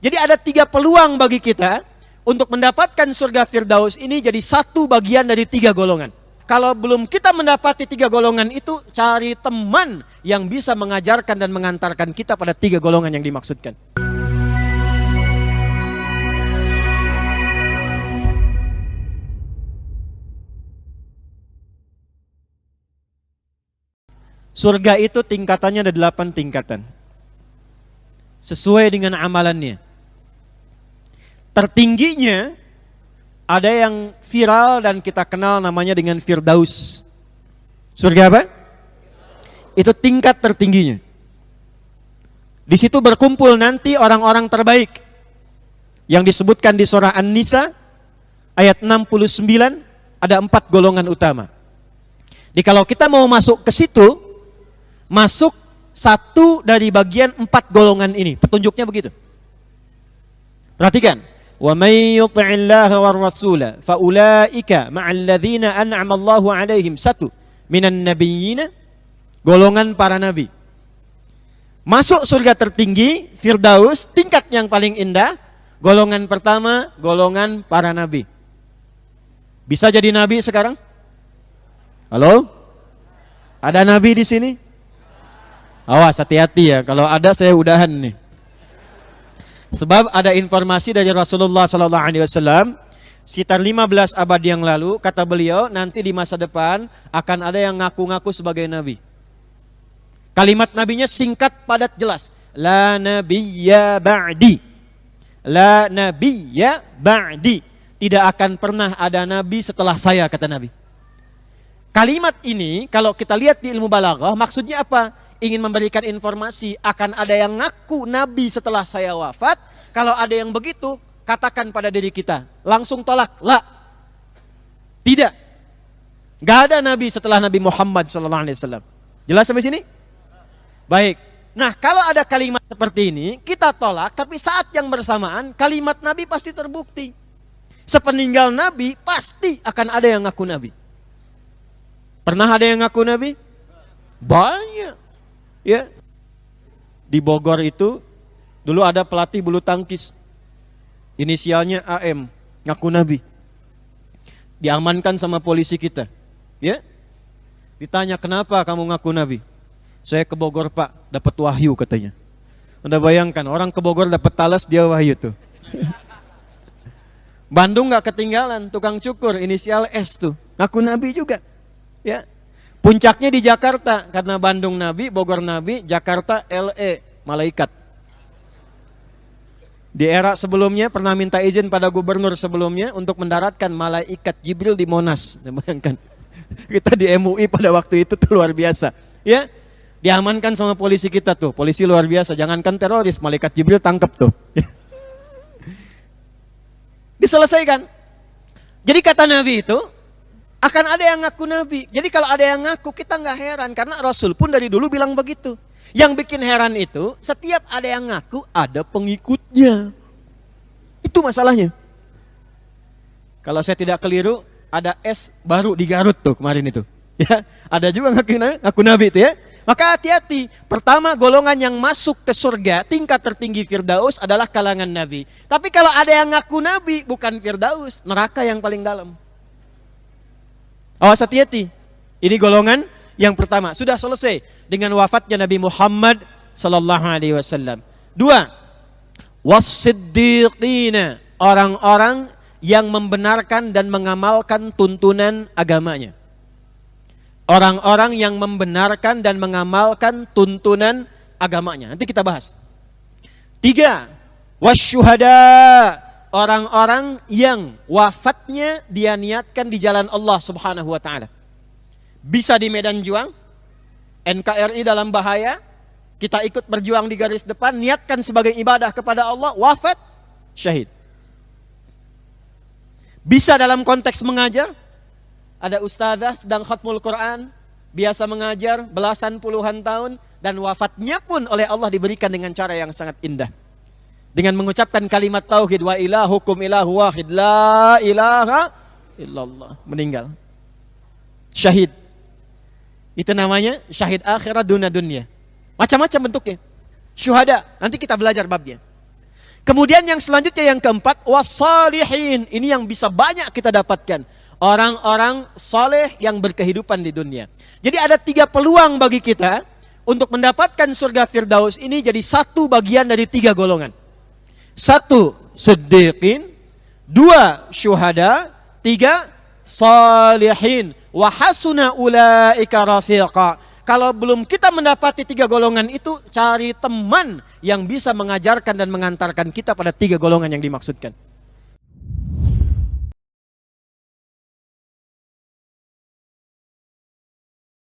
Jadi ada 3 peluang bagi kita untuk mendapatkan surga Firdaus ini jadi satu bagian dari 3 golongan. Kalau belum kita mendapati 3 golongan itu, cari teman yang bisa mengajarkan dan mengantarkan kita pada 3 golongan yang dimaksudkan. Surga itu tingkatannya ada 8 tingkatan. Sesuai dengan amalannya. Tertingginya ada yang viral dan kita kenal namanya dengan Firdaus. Surga apa? Itu tingkat tertingginya. Di situ berkumpul nanti orang-orang terbaik yang disebutkan di surah An-Nisa ayat 69, ada 4 golongan utama. Jadi kalau kita mau masuk ke situ, masuk satu dari bagian 4 golongan ini. Petunjuknya begitu. Perhatikan. وَمَنْ يُطِعِ اللَّهَ وَالرَّسُولَ فَأُولَٰئِكَ مَعَ الَّذِينَ أَنْعَمَ اللَّهُ عَلَيْهِمْ مِنَ النَّبِيِّينَ, golongan para nabi. Masuk surga tertinggi, Firdaus, tingkat yang paling indah, golongan pertama, golongan para nabi. Bisa jadi nabi sekarang? Halo? Ada nabi di sini? Awas, hati-hati ya, kalau ada saya udahan nih. Sebab ada informasi dari Rasulullah SAW sekitar 15 abad yang lalu, kata beliau, nanti di masa depan akan ada yang ngaku-ngaku sebagai nabi. Kalimat nabinya singkat, padat, jelas. La nabiyya ba'di. La nabiyya ba'di. Tidak akan pernah ada nabi setelah saya, kata Nabi. Kalimat ini kalau kita lihat di ilmu balaghah, maksudnya apa? Ingin memberikan informasi akan ada yang ngaku nabi setelah saya wafat. Kalau ada yang begitu, katakan pada diri kita, langsung tolak. La, tidak, gak ada nabi setelah Nabi Muhammad SAW. Jelas sampai sini? Baik. Nah, kalau ada kalimat seperti ini, kita tolak. Tapi saat yang bersamaan, kalimat nabi pasti terbukti. Sepeninggal nabi, pasti akan ada yang ngaku nabi. Pernah ada yang ngaku nabi? Banyak. Ya, di Bogor itu dulu ada pelatih bulu tangkis, inisialnya AM, ngaku nabi, diamankan sama polisi kita. Ya, ditanya kenapa kamu ngaku nabi? Saya ke Bogor pak, dapat wahyu katanya. Anda bayangkan orang ke Bogor dapat talas, dia wahyu tuh. Bandung nggak ketinggalan, tukang cukur inisial S tuh, ngaku nabi juga. Ya. Puncaknya di Jakarta, karena Bandung nabi, Bogor nabi, Jakarta LE, malaikat. Di era sebelumnya pernah minta izin pada gubernur sebelumnya untuk mendaratkan malaikat Jibril di Monas. Bayangkan, kita di MUI pada waktu itu tuh luar biasa. Ya, diamankan sama polisi kita tuh, polisi luar biasa. Jangankan teroris, malaikat Jibril tangkap tuh. Diselesaikan. Jadi kata Nabi itu, akan ada yang ngaku nabi. Jadi kalau ada yang ngaku, kita nggak heran, karena Rasul pun dari dulu bilang begitu. Yang bikin heran itu, setiap ada yang ngaku, ada pengikutnya. Itu masalahnya. Kalau saya tidak keliru, ada S baru di Garut tuh kemarin itu. Ya, ada juga ngaku nabi itu ya. Maka hati-hati. Pertama, golongan yang masuk ke surga tingkat tertinggi Firdaus adalah kalangan nabi. Tapi kalau ada yang ngaku nabi, bukan Firdaus, neraka yang paling dalam. Awas, hati-hati. Ini golongan yang pertama. Sudah selesai dengan wafatnya Nabi Muhammad sallallahu alaihi wasallam. 2. Was-siddiqina, orang-orang yang membenarkan dan mengamalkan tuntunan agamanya. Orang-orang yang membenarkan dan mengamalkan tuntunan agamanya. Nanti kita bahas. 3. Wasyuhada, orang-orang yang wafatnya dia niatkan di jalan Allah Subhanahu wa taala. Bisa di medan juang, NKRI dalam bahaya, kita ikut berjuang di garis depan, niatkan sebagai ibadah kepada Allah, wafat, syahid. Bisa dalam konteks mengajar, ada ustazah sedang khatmul Quran, biasa mengajar belasan puluhan tahun, dan wafatnya pun oleh Allah diberikan dengan cara yang sangat indah. Dengan mengucapkan kalimat tauhid, wa ilahukum ilahu wahid, la ilaha illallah, meninggal. Syahid. Itu namanya syahid akhirat dunia. Macam-macam bentuknya. Syuhada, nanti kita belajar babnya. Kemudian yang selanjutnya yang keempat, wassalihin. Ini yang bisa banyak kita dapatkan. Orang-orang soleh yang berkehidupan di dunia. Jadi ada 3 peluang bagi kita untuk mendapatkan surga Firdaus ini jadi satu bagian dari 3 golongan. 1, siddiqin. 2, syuhada. 3, salihin. Wa hasuna ulaika rafiqa. Kalau belum kita mendapati 3 golongan itu, cari teman yang bisa mengajarkan dan mengantarkan kita pada 3 golongan yang dimaksudkan.